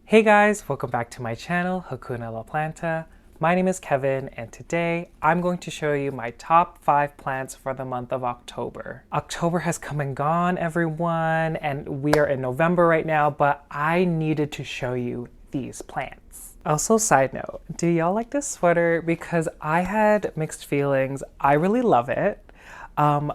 Hey guys, welcome back to my channel, Hakuna La Planta. My name is Kevin, and today I'm going to show you my top 5 plants for the month of October. October has come and gone, everyone, and we are in November right now, but I needed to show you these plants. Also, side note, do y'all like this sweater? Because I had mixed feelings. I really love it. I'm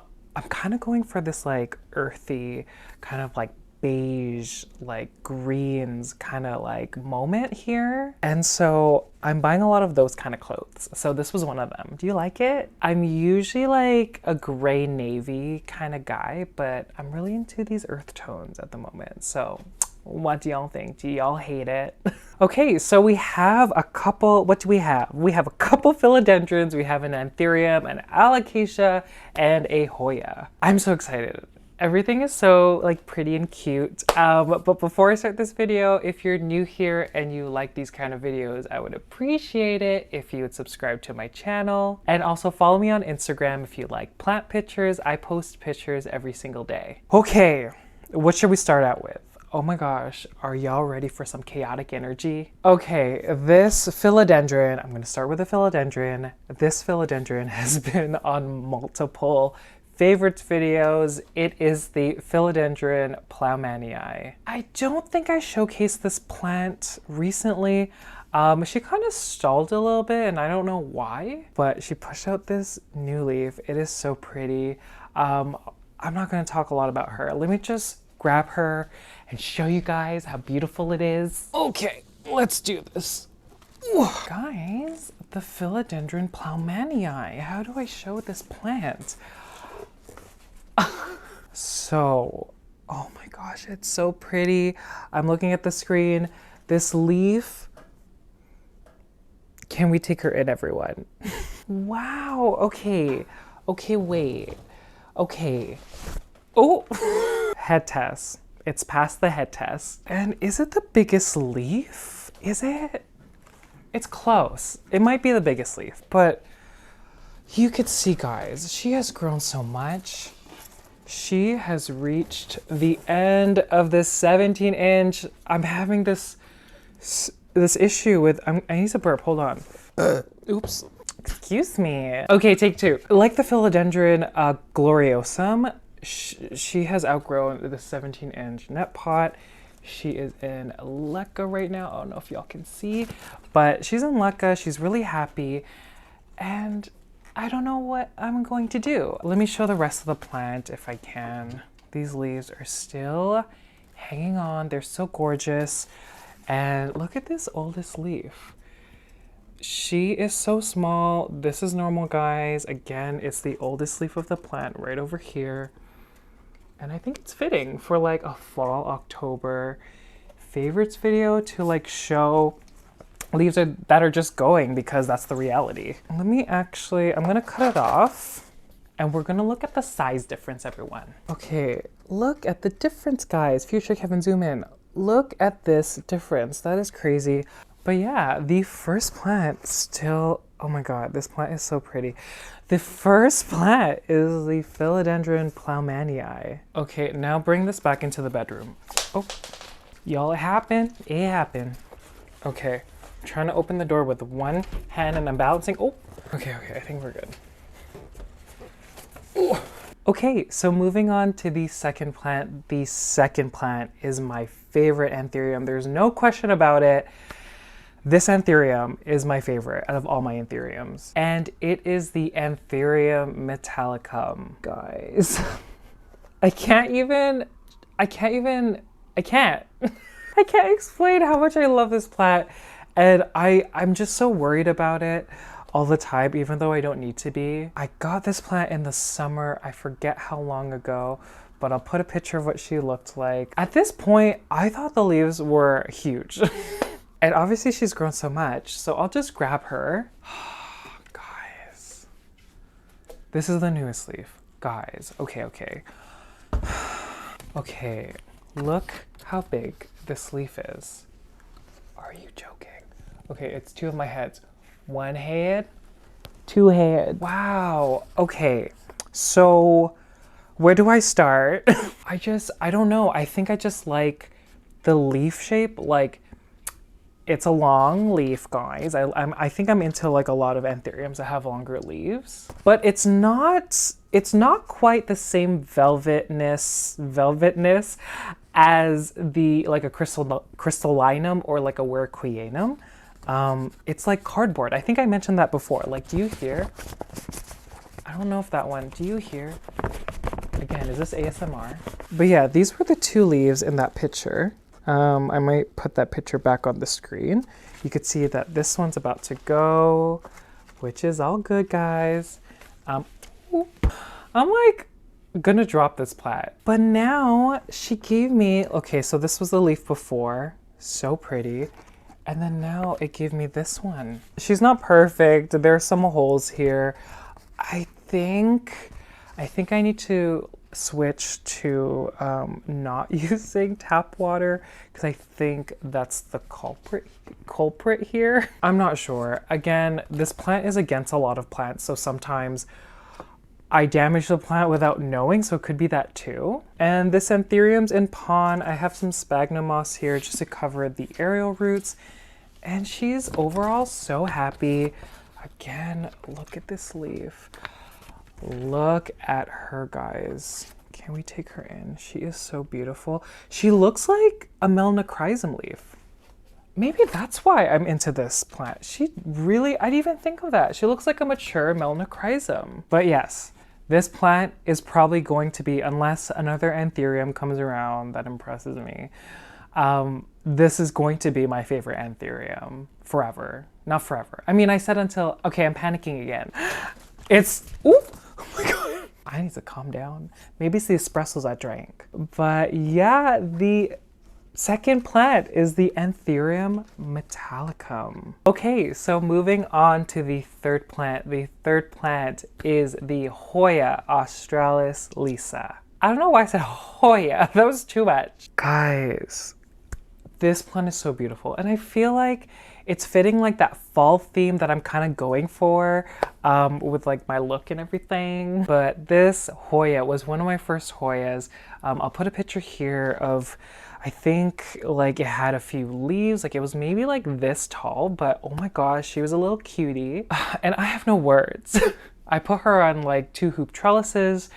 kind of going for this like earthy, kind of like beige, like greens kind of like moment here. And so I'm buying a lot of those kind of clothes. So this was one of them. Do you like it? I'm usually like a gray navy kind of guy, but I'm really into these earth tones at the moment. So what do y'all think? Do y'all hate it? Okay, so we have a couple, what do we have? We have a couple philodendrons, we have an Anthurium, an Alocasia, and a Hoya. I'm so excited. Everything is so like pretty and cute. But before I start this video, if you're new here and you like these kind of videos, I would appreciate it if you would subscribe to my channel. And also follow me on Instagram if you like plant pictures. I post pictures every single day. Okay, what should we start out with? Oh my gosh, are y'all ready for some chaotic energy? Okay, this philodendron, I'm gonna start with the philodendron. This philodendron has been on multiple favorites videos. It is the Philodendron Plowmanii. I don't think I showcased this plant recently. She kind of stalled a little bit and I don't know why, but she pushed out this new leaf. It is so pretty. I'm not going to talk a lot about her. Let me just grab her and show you guys how beautiful it is. Okay, let's do this. Ooh. Guys, the Philodendron Plowmanii. How do I show this plant? So, oh my gosh, it's so pretty. I'm looking at the screen. This leaf, can we take her in, everyone? Wow, okay. Okay, wait. Okay. Oh, head test. It's past the head test. And is it the biggest leaf? Is it? It's close. It might be the biggest leaf, but you could see, guys, she has grown so much. She has reached the end of this 17-inch. I'm having this issue with, I need to burp, hold on. Oops, excuse me. Okay, take 2. Like the Philodendron gloriosum, she has outgrown the 17-inch net pot. She is in LECA right now. I don't know if y'all can see, but she's in LECA. She's really happy, and I don't know what I'm going to do. Let me show the rest of the plant if I can. These leaves are still hanging on. They're so gorgeous. And look at this oldest leaf. She is so small. This is normal, guys. Again, it's the oldest leaf of the plant right over here. And I think it's fitting for like a fall October favorites video to like show leaves that are just going, because that's the reality. Let me actually, I'm gonna cut it off and we're gonna look at the size difference, everyone. Okay, look at the difference, guys. Future Kevin, zoom in. Look at this difference. That is crazy. But yeah, the first plant still, oh my God, this plant is so pretty. The first plant is the Philodendron Plowmanii. Okay, now bring this back into the bedroom. Oh, y'all, it happened. It happened. Okay. Trying to open the door with one hand and I'm balancing. Oh, okay, I think we're good. Ooh. Okay, so moving on to the second plant. The second plant is my favorite Anthurium. There's no question about it. This Anthurium is my favorite out of all my Anthuriums. And it is the Anthurium Metallicum, guys. I can't explain how much I love this plant. And I'm just so worried about it all the time, even though I don't need to be. I got this plant in the summer. I forget how long ago, but I'll put a picture of what she looked like. At this point, I thought the leaves were huge. And obviously she's grown so much, so I'll just grab her. Guys, this is the newest leaf. Guys, okay. Okay, look how big this leaf is. Are you joking? Okay, it's 2 of my heads. 1 head, 2 heads. Wow, okay. So where do I start? I don't know. I think I just like the leaf shape. Like It's a long leaf, guys. I think I'm into like a lot of anthuriums that have longer leaves, but it's not quite the same velvetness as the like a crystallinum or like a WAROQUEANUM. It's like cardboard. I think I mentioned that before. Like, do you hear? I don't know if that one, do you hear? Again, is this ASMR? But yeah, these were the two leaves in that picture. I might put that picture back on the screen. You could see that this one's about to go, which is all good, guys. I'm like gonna drop this plant. But now she gave me, okay, so this was the leaf before, so pretty. And then now it gave me this one. She's not perfect. There are some holes here. I think I need to switch to not using tap water because I think that's the culprit here. I'm not sure. Again, this plant is against a lot of plants, so sometimes I damage the plant without knowing, so it could be that too. And this anthurium's in pon. I have some sphagnum moss here just to cover the aerial roots, and she's overall so happy. Again, look at this leaf. Look at her, guys. Can we take her in? She is so beautiful. She looks like a MOHENA leaf. Maybe that's why I'm into this plant. She really, I didn't even think of that. She looks like a mature MOHENA. But yes, this plant is probably going to be, unless another anthurium comes around that impresses me, this is going to be my favorite anthurium forever. Not forever. I mean, I said until, okay, I'm panicking again. It's, ooh, oh my God. I need to calm down. Maybe it's the espressos I drank. But yeah, the second plant is the Anthurium Metallicum. Okay, so moving on to the third plant. The third plant is the Hoya Australis LECA. I don't know why I said Hoya. That was too much. Guys, this plant is so beautiful. And I feel like it's fitting like that fall theme that I'm kind of going for with like my look and everything. But this Hoya was one of my first Hoyas. I'll put a picture here of, I think like it had a few leaves, like it was maybe like this tall, but oh my gosh, she was a little cutie. And I have no words. I put her on like 2 hoop trellises.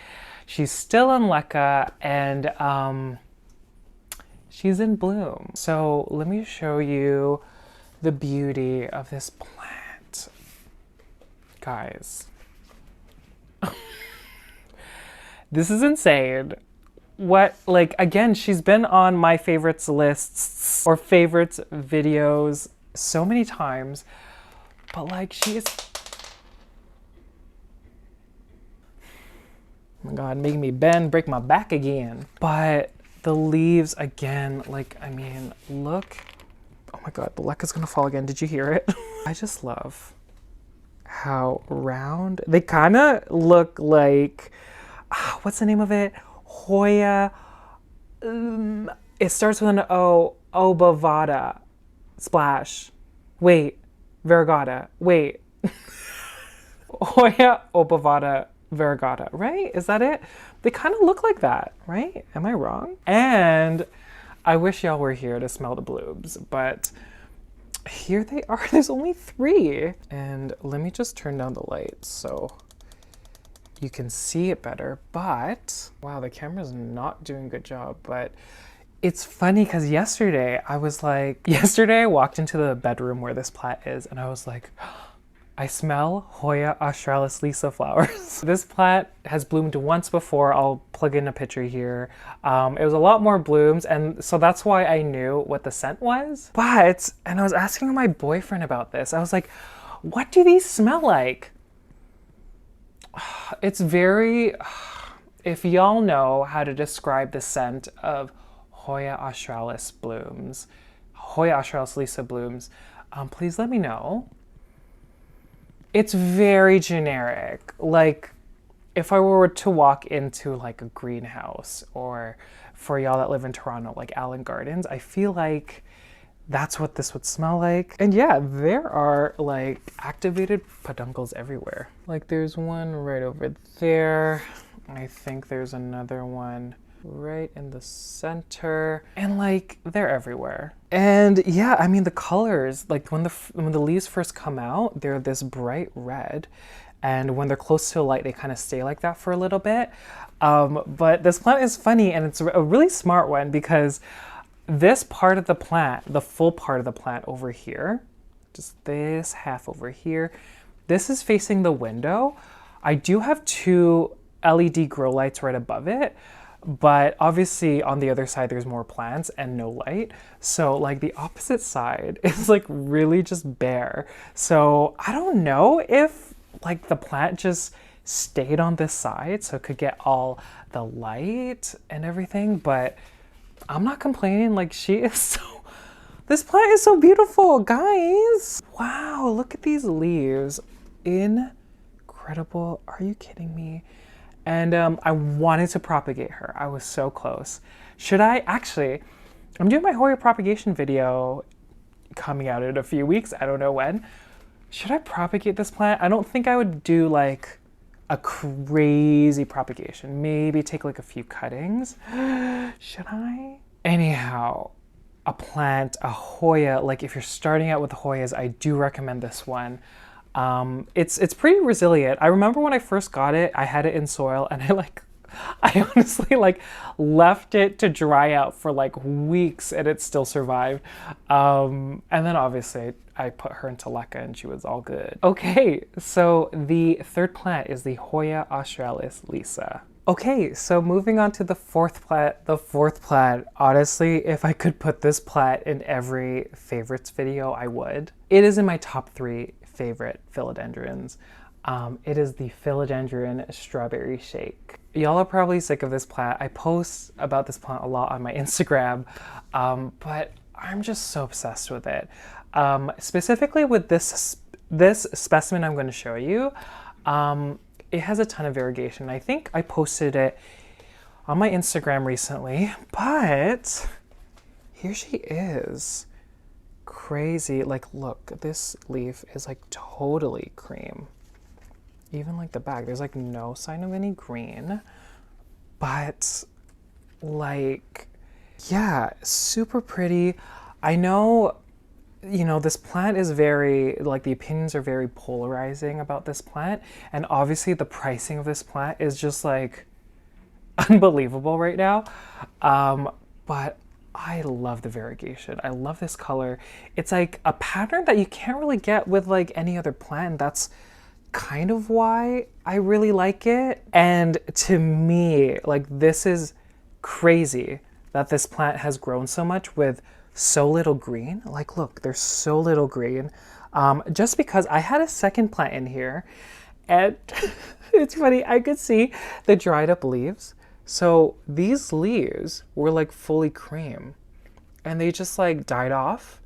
She's still in LECA and she's in bloom. So let me show you the beauty of this plant. Guys, this is insane. What, like, again, she's been on my favorites lists or favorites videos so many times, but like she is, oh my God, making me bend, break my back again. But the leaves again, like, I mean, look. Oh my God, the LECA's gonna fall again. Did you hear it? I just love how round, they kind of look like, what's the name of it? Hoya, it starts with an O, Obavada, splash. Wait, variegata, wait. Hoya, Obavada, variegata, right? Is that it? They kind of look like that, right? Am I wrong? And I wish y'all were here to smell the blooms, but here they are. There's only 3. And let me just turn down the lights so you can see it better. But wow, the camera's not doing a good job. But it's funny because yesterday I walked into the bedroom where this plant is and I was like, I smell Hoya Australis LECA flowers. This plant has bloomed once before. I'll plug in a picture here. It was a lot more blooms, and so that's why I knew what the scent was. But, and I was asking my boyfriend about this. I was like, what do these smell like? It's very, if y'all know how to describe the scent of Hoya Australis blooms, Hoya Australis LECA blooms, please let me know. It's very generic. Like if I were to walk into like a greenhouse, or for y'all that live in Toronto, like Allen Gardens, I feel like that's what this would smell like. And yeah, there are like activated peduncles everywhere. Like there's one right over there. I think there's another one right in the center. And like they're everywhere. And yeah, I mean the colors, like when the leaves first come out, they're this bright red, and when they're close to light, they kind of stay like that for a little bit. But this plant is funny, and it's a really smart one because this part of the plant, the full part of the plant over here, just this half over here, this is facing the window. I do have two LED grow lights right above it, but obviously on the other side there's more plants and no light. So like the opposite side is like really just bare. So I don't know if like the plant just stayed on this side so it could get all the light and everything, but I'm not complaining. Like this plant is so beautiful, guys. Wow, look at these leaves. Incredible. Are you kidding me? And I wanted to propagate her. I was so close. Should I? Actually, I'm doing my Hoya propagation video coming out in a few weeks. I don't know when. Should I propagate this plant? I don't think I would do like a crazy propagation. Maybe take like a few cuttings. Should I? Anyhow, a plant, a Hoya, like if you're starting out with Hoyas, I do recommend this one. It's pretty resilient. I remember when I first got it, I had it in soil and I honestly like left it to dry out for like weeks and it still survived. And then obviously I put her into LECA and she was all good. Okay, so the third plant is the Hoya Australis Lisa. Okay, so moving on to the fourth plant. The fourth plant, honestly, if I could put this plant in every favorites video, I would. It is in my top 3 favorite philodendrons. It is the Philodendron Strawberry Shake. Y'all are probably sick of this plant. I post about this plant a lot on my Instagram, but I'm just so obsessed with it. Specifically with this specimen I'm going to show you, it has a ton of variegation. I think I posted it on my Instagram recently, but here she is. Crazy. Like, look, this leaf is like totally cream. Even like the back, there's like no sign of any green, but like, yeah, super pretty. I know, you know, this plant is very, like the opinions are very polarizing about this plant. And obviously the pricing of this plant is just like unbelievable right now. But I love the variegation. I love this color. It's like a pattern that you can't really get with like any other plant. That's kind of why I really like it. And to me, like this is crazy that this plant has grown so much with so little green. Like, look, there's so little green. Just because I had a second plant in here and it's funny, I could see the dried up leaves. So these leaves were like fully cream and they just like died off.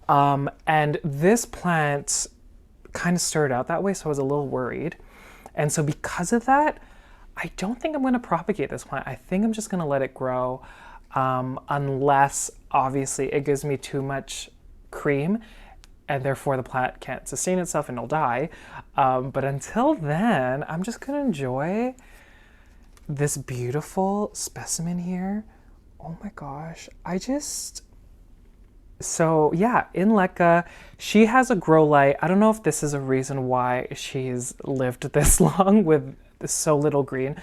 And this plant kind of started out that way, so I was a little worried. And so because of that, I don't think I'm going to propagate this plant. I think I'm just going to let it grow, unless obviously it gives me too much cream and therefore the plant can't sustain itself and it'll die. But until then, I'm just going to enjoy this beautiful specimen here. Oh my gosh, so yeah, in LECA, she has a grow light. I don't know if this is a reason why she's lived this long with so little green,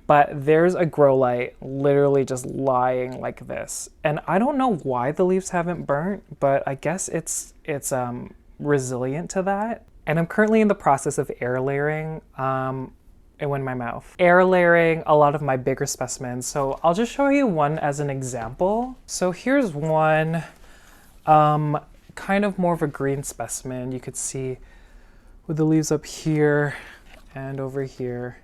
but there's a grow light literally just lying like this. And I don't know why the leaves haven't burnt, but I guess it's resilient to that. And I'm currently in the process of air layering. It went in my mouth. Air layering a lot of my bigger specimens. So I'll just show you one as an example. So here's one, kind of more of a green specimen. You could see with the leaves up here and over here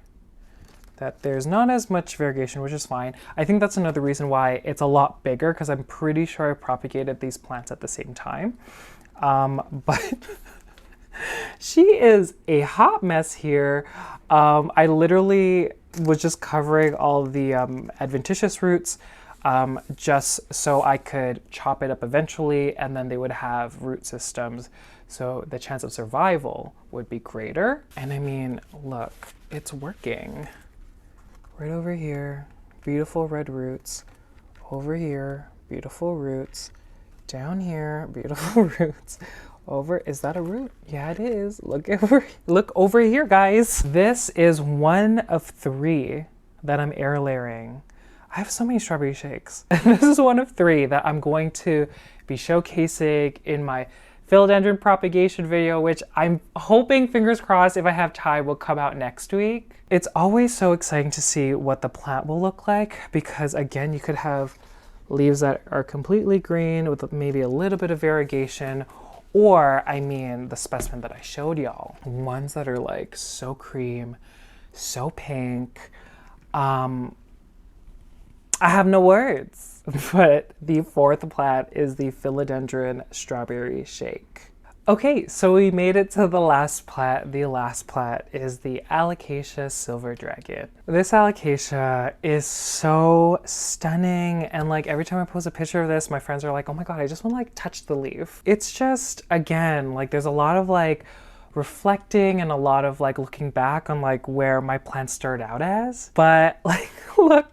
that there's not as much variegation, which is fine. I think that's another reason why it's a lot bigger, because I'm pretty sure I propagated these plants at the same time. But she is a hot mess here. I literally was just covering all the adventitious roots just so I could chop it up eventually, and then they would have root systems, so the chance of survival would be greater. And I mean, look, it's working. Right over here, beautiful red roots. Over here, beautiful roots. down here, beautiful roots. Over, is that a root? Yeah, it is. Look over here, guys. This is one of 3 that I'm air layering. I have so many strawberry shakes. This is one of 3 that I'm going to be showcasing in my philodendron propagation video, which I'm hoping, fingers crossed, if I have time, will come out next week. It's always so exciting to see what the plant will look like because, again, you could have leaves that are completely green with maybe a little bit of variegation, or, I mean, the specimen that I showed y'all. Ones that are like so cream, so pink. I have no words, but the 4th plant is the Philodendron Strawberry Shake. Okay, so we made it to the last plant. The last plant is the ALOCASIA Silver Dragon. This alocasia is so stunning, and like every time I post a picture of this, my friends are like, oh my god, I just want to like touch the leaf. It's just, again, like there's a lot of like reflecting and a lot of like looking back on like where my plants started out as. But like, look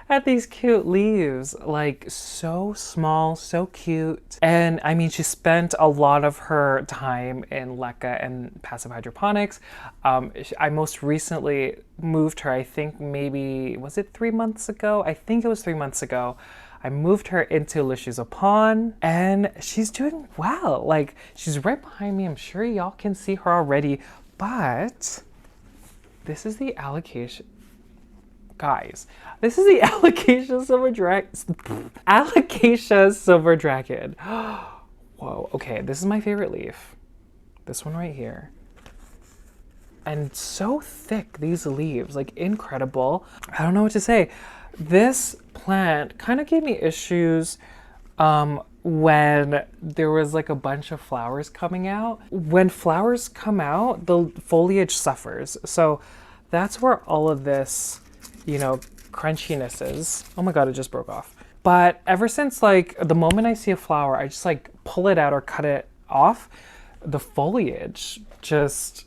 at these cute leaves, like so small, so cute. And I mean, she spent a lot of her time in LECA and passive hydroponics. I most recently moved her, I think maybe, was it 3 months ago? I think it was 3 months ago. I moved her into LECA Pond and she's doing well. Like, she's right behind me. I'm sure y'all can see her already, but this is the alocasia. Guys, this is the ALOCASIA Silver Dragon. ALOCASIA Silver Dragon. Whoa, okay, this is my favorite leaf. This one right here. And so thick, these leaves, like incredible. I don't know what to say. This plant kind of gave me issues when there was like a bunch of flowers coming out. When flowers come out, the foliage suffers. So that's where all of this, you know, crunchiness is. Oh my god, it just broke off. But ever since like the moment I see a flower, I just like pull it out or cut it off. The foliage just,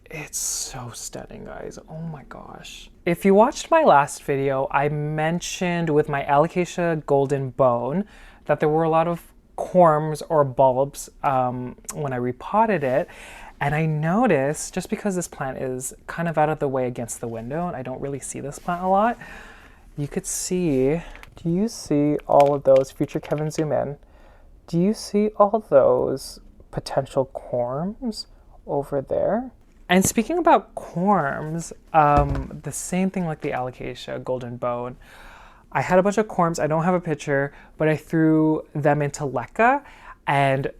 it's so stunning, guys. Oh my gosh. If you watched my last video, I mentioned with my ALOCASIA Golden Bone that there were a lot of corms or bulbs when I repotted it. And I noticed, just because this plant is kind of out of the way against the window, and I don't really see this plant a lot, you could see, do you see all of those, future Kevin, zoom in, do you see all those potential corms over there? And speaking about corms, the same thing like the ALOCASIA Golden Bone, I had a bunch of corms, I don't have a picture, but I threw them into LECA, and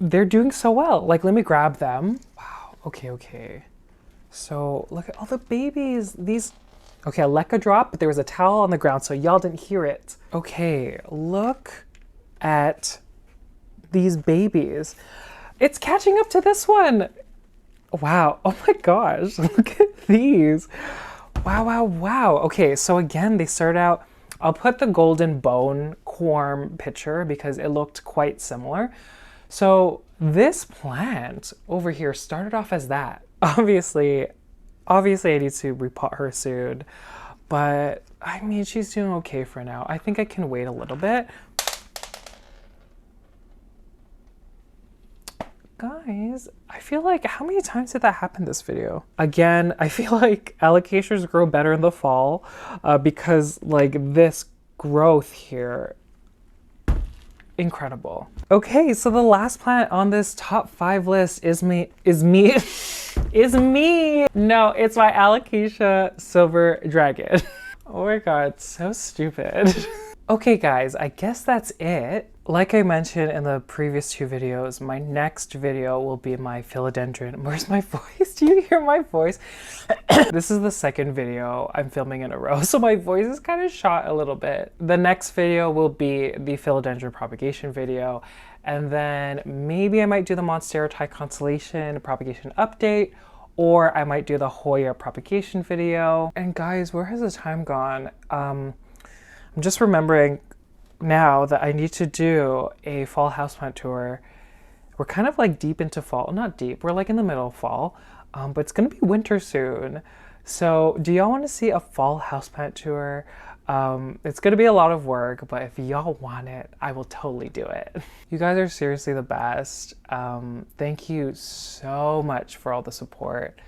they're doing so well. Like, let me grab them. Wow, okay. So look at all the babies. These, okay, a LECA drop, but there was a towel on the ground, so y'all didn't hear it. Okay, look at these babies. It's catching up to this one. Wow, oh my gosh, look at these. Wow. Okay, so again, they start out, I'll put the Golden Bone corm picture because it looked quite similar. So this plant over here started off as that. Obviously I need to repot her soon, but I mean, she's doing okay for now. I think I can wait a little bit. Guys, I feel like, how many times did that happen this video? Again, I feel like alocasias grow better in the fall because like this growth here, incredible. Okay, so the last plant on this top 5 list is me. No, it's my ALOCASIA Silver Dragon. Oh my god, so stupid. Okay guys, I guess that's it. Like I mentioned in the previous 2 videos, my next video will be my philodendron. Where's my voice? Do you hear my voice? This is the 2nd video I'm filming in a row, so my voice is kind of shot a little bit. The next video will be the philodendron propagation video, and then maybe I might do the MONSTERA constellation propagation update, or I might do the Hoya propagation video. And guys, where has the time gone? I'm just remembering now that I need to do a fall houseplant tour. We're kind of like deep into fall, not deep, we're like in the middle of fall, but it's gonna be winter soon. So do y'all want to see a fall houseplant tour? It's gonna be a lot of work, but if y'all want it, I will totally do it. You guys are seriously the best. Thank you so much for all the support.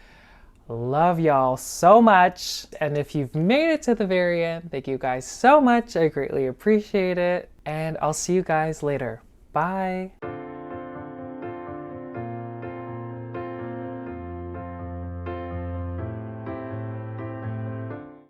Love y'all so much. And if you've made it to the very end, thank you guys so much. I greatly appreciate it. And I'll see you guys later. Bye.